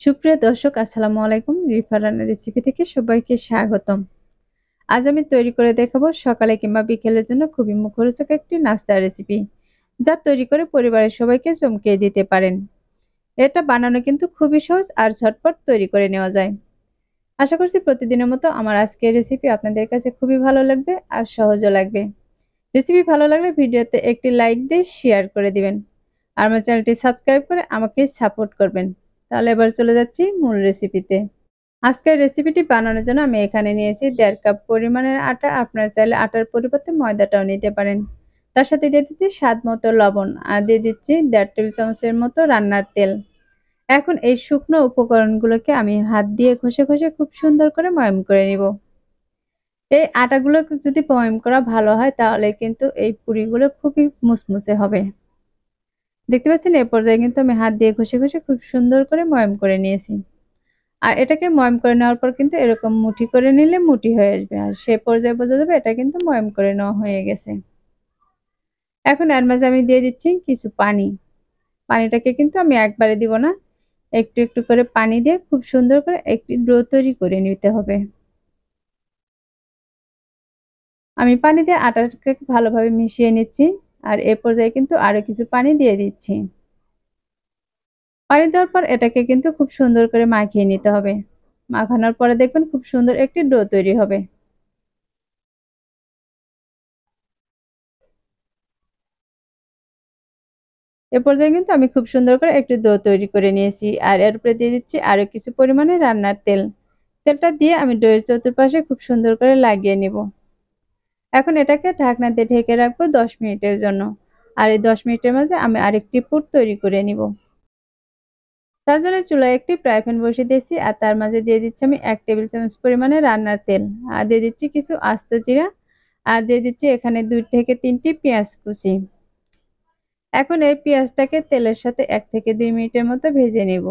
সুপ্রিয় দর্শক আসসালামু আলাইকুম। রিফা রান্নার রেসিপি থেকে সবাইকে স্বাগতম। আজ আমি তৈরি করে দেখাবো সকালে কিংবা বিকেলের জন্য খুবই মুখরোচক একটি নাস্তার রেসিপি, যা তৈরি করে পরিবারের সবাইকে চমকিয়ে দিতে পারেন। এটা বানানো কিন্তু খুবই সহজ আর ঝটপট তৈরি করে নেওয়া যায়। আশা করছি প্রতিদিনের মতো আমার আজকের রেসিপি আপনাদের কাছে খুবই ভালো লাগবে আর সহজও লাগবে। রেসিপি ভালো লাগলে ভিডিওতে একটি লাইক দিয়ে শেয়ার করে দিবেন আর আমার চ্যানেলটি সাবস্ক্রাইব করে আমাকে সাপোর্ট করবেন। তাহলে এবার চলে যাচ্ছি মূল রেসিপিতে। আজকের রেসিপিটি বানানোর জন্য আমি এখানে নিয়েছি 1.5 কাপ পরিমাণের আটা। আপনারা চাইলে আটার পরিবর্তে ময়দাটাও নিতে পারেন। তার সাথে দিয়ে দিচ্ছি স্বাদ মতো লবণ আর দিয়ে দিচ্ছি 1.5 টেবিল চামচের মতো রান্নার তেল। এখন এই শুকনো উপকরণগুলোকে আমি হাত দিয়ে ঘষে ঘষে খুব সুন্দর করে ময়াম করে নিব। এই আটাগুলো যদি ময়াম করা ভালো হয় তাহলে কিন্তু এই পুরিগুলো খুবই মুসমুসে হবে। দেখতে পাচ্ছেন এই পর্যায়ে কিন্তু আমি হাত দিয়ে ঘষে ঘষে খুব সুন্দর করে ময়াম করে নিয়েছি। আর এটাকে ময়াম করে নেওয়ার পর কিন্তু এরকম মুঠি করে নিলে মুঠি হয়ে আসবে, আর সে পর্যায়ে বোঝা যাবে এটা কিন্তু ময়াম করে নেওয়া হয়ে গেছে। এখন এর মাঝে আমি দিয়ে দিচ্ছি কিছু পানি। পানিটাকে কিন্তু আমি একবারে দিব না, একটু একটু করে পানি দিয়ে খুব সুন্দর করে একটি ডো তৈরি করে নিতে হবে। আমি পানি দিয়ে আটাটাকে ভালোভাবে মিশিয়ে নিচ্ছি। আর এ পর্যায়ে কিন্তু আরো কিছু পানি দিয়ে দিচ্ছি। পানি দেওয়ার পর এটাকে কিন্তু খুব সুন্দর করে মাখিয়ে নিতে হবে। মাখানোর পরে দেখবেন খুব সুন্দর একটি ডো তৈরি হবে। এ পর্যায়ে কিন্তু আমি খুব সুন্দর করে একটু ডো তৈরি করে নিয়েছি। আর এর উপরে দিয়ে দিচ্ছি আরো কিছু পরিমাণে রান্নার তেল। তেলটা দিয়ে আমি ডোয়ের চতুর্পাশে খুব সুন্দর করে লাগিয়ে নিব। এখন এটাকে ঢাকনা দিয়ে ঢেকে রাখবো 10 মিনিটের জন্য। আর এই 10 মিনিটের মাঝে আমি আরেকটি পুর তৈরি করে নিব। তার জন্য চুলায় একটি ফ্রাই প্যান বসিয়ে দিয়েছি আর তার মাঝে দিয়ে দিচ্ছি আমি 1 টেবিল চামচ পরিমাণে রান্নার তেল। আর দিয়ে দিচ্ছি কিছু আস্ত জিরা। আর দিয়ে দিচ্ছি এখানে 2 থেকে 3টি পেঁয়াজ কুচি। এখন এই পেঁয়াজটাকে তেলের সাথে 1 থেকে 2 মিনিটের মতো ভেজে নেব।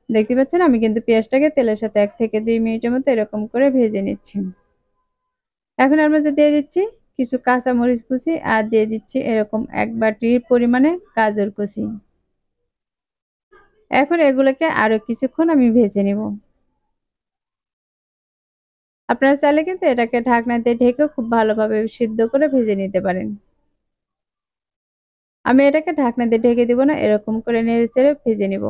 দেখতে পাচ্ছেন আমি কিন্তু পেঁয়াজটাকে তেলের সাথে 1 থেকে 2 মিনিটের মতো এরকম করে ভেজে নিচ্ছি। এখন এর মাঝে দিয়ে দিচ্ছি কিছু কাঁচা মরিচ কুচি আর দিয়ে দিচ্ছি এরকম 1 বাটির পরিমাণে গাজর কুচি। এখন এগুলোকে আরো কিছুক্ষণ আমি ভেজে নেব। আপনারা চাইলে কিন্তু এটাকে ঢাকনা দিয়ে ঢেকে খুব ভালোভাবে সিদ্ধ করে ভেজে নিতে পারেন। আমি এটাকে ঢাকনা দিয়ে ঢেকে দিব না, এরকম করে নেড়েচেড়ে ভেজে নেব।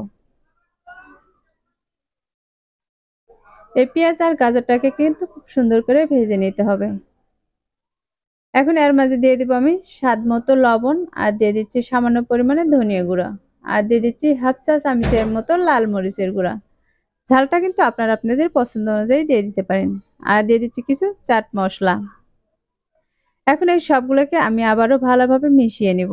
এই পেঁয়াজ আর গাজরটাকে কিন্তু খুব সুন্দর করে ভেজে নিতে হবে। এখন এর মাঝে দিয়ে দিব আমি স্বাদ মতো লবণ আর দিয়ে দিচ্ছি সামান্য পরিমাণে ধনিয়া গুঁড়া। আর দিয়ে দিচ্ছি হাফ চা চামচের মতো লাল মরিচের গুঁড়া। ঝালটা কিন্তু আপনারা আপনাদের পছন্দ অনুযায়ী দিয়ে দিতে পারেন। আর দিয়ে দিচ্ছি কিছু চাট মশলা। এখন এই সবগুলোকে আমি আবারও ভালোভাবে মিশিয়ে নিব।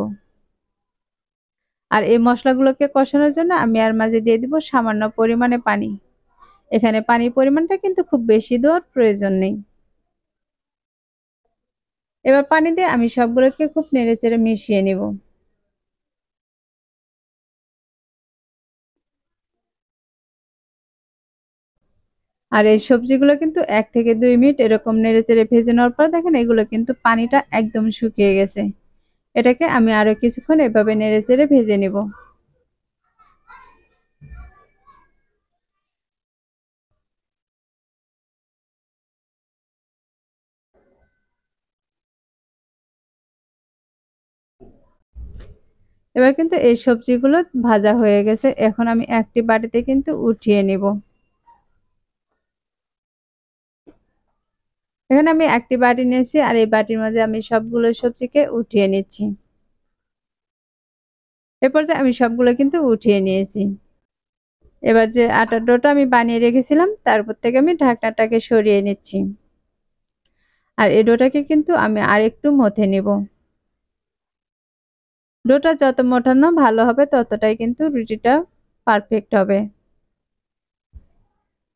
আর এই মশলাগুলোকে কষানোর জন্য আমি এর মাঝে দিয়ে দিব সামান্য পরিমাণে পানি। এখানে পানির পরিমাণটা কিন্তু খুব বেশি দেওয়ার প্রয়োজন নেই। এবার পানি দিয়ে আমি সবগুলোকে খুব নেড়েচেড়ে মিশিয়ে নিব। আর এই সবজিগুলো কিন্তু 1 থেকে 2 মিনিট এরকম নেড়েচেড়ে ভেজে নেওয়ার পর দেখেন এগুলো কিন্তু পানিটা একদম শুকিয়ে গেছে। এটাকে আমি আরো কিছুক্ষণ এভাবে নেড়েচেড়ে ভেজে নিব। এবার কিন্তু এই সবজিগুলো ভাজা হয়ে গেছে। এখন আমি একটি বাটিতে কিন্তু উঠিয়ে নিব। এখানে আমি একটি বাটি নিয়েছি আর এই বাটির মধ্যে আমি সবগুলো সবজিকে উঠিয়ে নিচ্ছি। এ পর্যায়ে আমি সবগুলো কিন্তু উঠিয়ে নিয়েছি। এবার যে আটার ডোটা আমি বানিয়ে রেখেছিলাম তার উপর থেকে আমি ঢাকনাটাকে সরিয়ে নিচ্ছি। আর এই ডোটাকে কিন্তু আমি আরেকটু মথে নিব। ডোটা যত মোটানো ভালো হবে ততটাই কিন্তু রুটিটা পারফেক্ট হবে।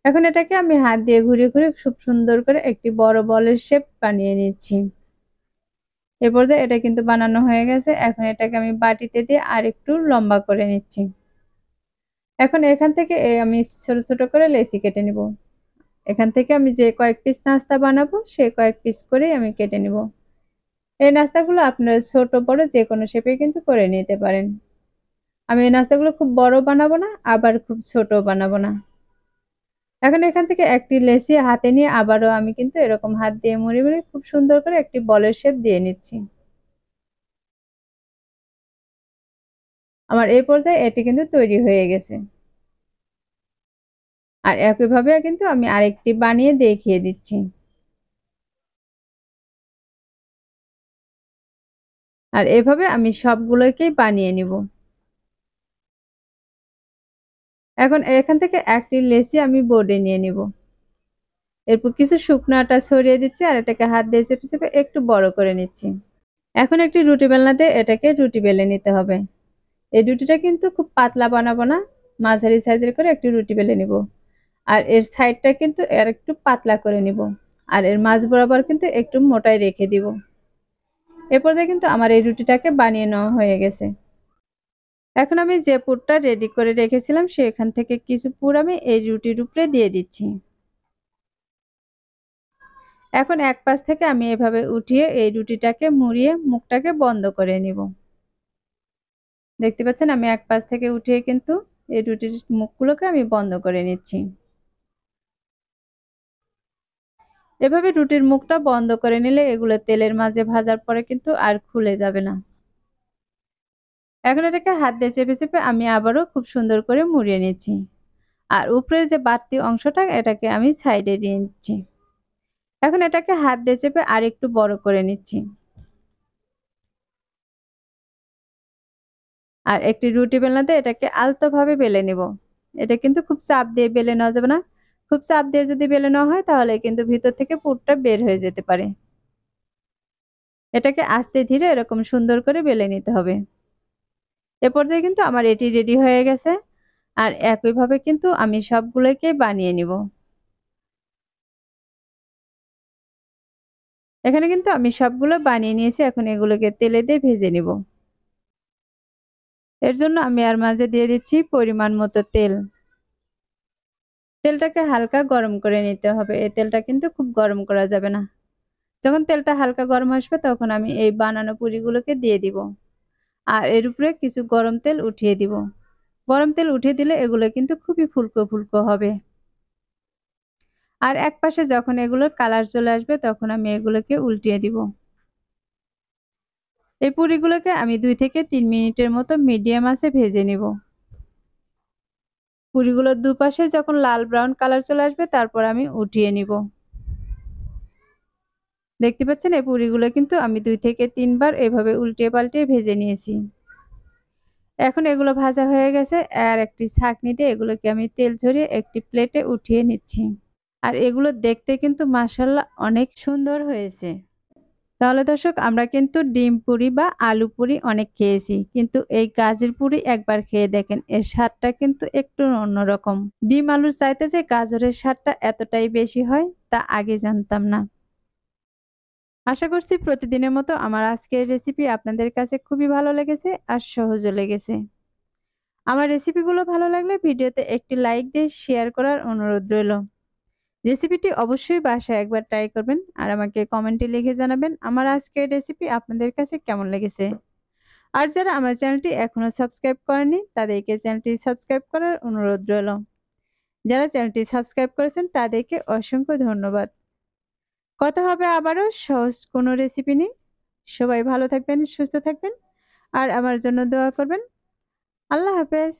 এখন এটাকে আমি হাত দিয়ে ঘুরিয়ে ঘুরিয়ে খুব সুন্দর করে একটি বড় বলের শেপ বানিয়ে নিচ্ছি। এ পর্যায়ে এটা কিন্তু বানানো হয়ে গেছে। এখন এটাকে আমি বাটিতে দিয়ে আরেকটু লম্বা করে নিচ্ছি। এখন এখান থেকে আমি ছোট ছোট করে লেচি কেটে নিব। এখান থেকে আমি যে কয়েক পিস নাস্তা বানাবো সে কয়েক পিস করেই আমি কেটে নিব। এই নাস্তাগুলো আপনারা ছোট বড় যে কোনো শেপে কিন্তু করে নিতে পারেন। আমি এই নাস্তাগুলো খুব বড় বানাবো না, আবার খুব ছোট বানাবো না। এখন এখান থেকে একটি লেচি হাতে নিয়ে আবারও আমি কিন্তু এরকম হাত দিয়ে মুড়ে মুড়ে খুব সুন্দর করে একটি বলের শেপ দিয়ে নিচ্ছি। আমার এই পর্যায়ে এটি কিন্তু তৈরি হয়ে গেছে। আর একইভাবে কিন্তু আমি আরেকটি বানিয়ে দেখিয়ে দিচ্ছি। আর এভাবে আমি সবগুলোকেই বানিয়ে নিব। এখন এখান থেকে একটি লেচি আমি বোর্ডে নিয়ে নিব। এরপর কিছু শুকনো আটা ছড়িয়ে দিচ্ছি আর এটাকে হাত দিয়ে চেপে চেপে একটু বড় করে নিচ্ছি। এখন একটি রুটি বেলনাতে এটাকে রুটি বেলে নিতে হবে। এই রুটিটা কিন্তু খুব পাতলা বানাবো না, মাঝারি সাইজের করে একটি রুটি বেলে নিব। আর এর সাইডটা কিন্তু আর একটু পাতলা করে নিব। আর এর মাঝ বরাবর কিন্তু একটু মোটাই রেখে দিব। এ পর্যায়ে কিন্তু আমার এই রুটিটাকে বানিয়ে নেওয়া হয়ে গেছে। এখন আমি যে পুরটা রেডি করে রেখেছিলাম সেখান থেকে কিছু পুর আমি এই রুটির উপরে দিয়ে দিচ্ছি। এখন এক পাশ থেকে আমি এভাবে উঠিয়ে এই রুটিটাকে মুড়িয়ে মুখটাকে বন্ধ করে নিব। দেখতে পাচ্ছেন আমি এক পাশ থেকে উঠিয়ে কিন্তু এই রুটির মুখগুলোকে আমি বন্ধ করে নিচ্ছি। এভাবে রুটির মুখটা বন্ধ করে নিলে এগুলো তেলের মাঝে ভাজার পরে কিন্তু আর খুলে যাবে না। এখন এটাকে হাত দিয়ে চেপে চেপে আমি আবারও খুব সুন্দর করে মুড়িয়ে নিচ্ছি। আর উপরের যে বাড়তি অংশটা এটাকে আমি সাইডে দিয়ে নিচ্ছি। এখন এটাকে হাত দিয়ে চেপে আর একটু বড় করে নিচ্ছি। আর একটি রুটি বেলনাতে এটাকে আলতোভাবে বেলে নিব। এটা কিন্তু খুব চাপ দিয়ে বেলে নেওয়া যাবে না। খুব চাপ দিয়ে যদি বেলে নেওয়া হয় তাহলে কিন্তু ভিতর থেকে পুরটা বের হয়ে যেতে পারে। এটাকে আস্তে ধীরে এরকম সুন্দর করে বেলে নিতে হবে। এ পর্যায়ে কিন্তু আমার এটি রেডি হয়ে গেছে। আর একইভাবে কিন্তু আমি সবগুলোকে বানিয়ে নিব। এখানে কিন্তু আমি সবগুলো বানিয়ে নিয়েছি, এখন এগুলোকে তেলে দিয়ে ভেজে নিব। এর জন্য আমি আর মাঝে দিয়ে দিচ্ছি পরিমাণ মতো তেল। তেলটাকে হালকা গরম করে নিতে হবে। এই তেলটা কিন্তু খুব গরম করা যাবে না। যখন তেলটা হালকা গরম আসবে তখন আমি এই বানানো পুরিগুলোকে দিয়ে দিব। আর এর উপরে কিছু গরম তেল উঠিয়ে দিব। গরম তেল উঠিয়ে দিলে এগুলো কিন্তু খুবই ফুলকো ফুলকো হবে। আর এক পাশে যখন এগুলোর কালার চলে আসবে তখন আমি এগুলোকে উল্টিয়ে দিব। এই পুরিগুলোকে আমি 2 থেকে 3 মিনিটের মতো মিডিয়াম আঁচে ভেজে নিব। পুরিগুলোর দুপাশে যখন লাল ব্রাউন কালার চলে আসবে তারপর আমি উঠিয়ে নিব। দেখতে পাচ্ছেন এই পুরিগুলো কিন্তু আমি 2 থেকে 3 বার এভাবে উল্টিয়ে পাল্টিয়ে ভেজে নিয়েছি। এখন এগুলো ভাজা হয়ে গেছে আর একটি ছাঁকনি দিয়ে এগুলোকে আমি তেল ঝরিয়ে একটি প্লেটে উঠিয়ে নিচ্ছি। আর এগুলো দেখতে কিন্তু মাশাআল্লাহ অনেক সুন্দর হয়েছে। তাহলে দর্শক আমরা কিন্তু ডিম পুরি বা আলু পুরি অনেক খেয়েছি, কিন্তু এই গাজর পুরি একবার খেয়ে দেখেন, এর স্বাদটা কিন্তু একটু অন্যরকম। ডিম আলুর চাইতে যে গাজরের স্বাদটা এতটাই বেশি হয় তা আগে জানতাম না। আশা করছি প্রতিদিনের মতো আমার আজকের রেসিপি আপনাদের কাছে খুবই ভালো লেগেছে আর সহজও লেগেছে। আমার রেসিপিগুলো ভালো লাগলে ভিডিওতে একটি লাইক দিয়ে শেয়ার করার অনুরোধ রইল। রেসিপিটি অবশ্যই বাসায় একবার ট্রাই করবেন আর আমাকে কমেন্টে লিখে জানাবেন আমার আজকের রেসিপি আপনাদের কাছে কেমন লেগেছে। আর যারা আমার চ্যানেলটি এখনো সাবস্ক্রাইব করেনি তাদেরকে চ্যানেলটি সাবস্ক্রাইব করার অনুরোধ রইল। যারা চ্যানেলটি সাবস্ক্রাইব করেছেন তাদেরকে অসংখ্য ধন্যবাদ। কথা হবে আবারও সহজ কোনো রেসিপি নিয়ে। সবাই ভালো থাকবেন, সুস্থ থাকবেন আর আমার জন্য দোয়া করবেন। আল্লাহ হাফেজ।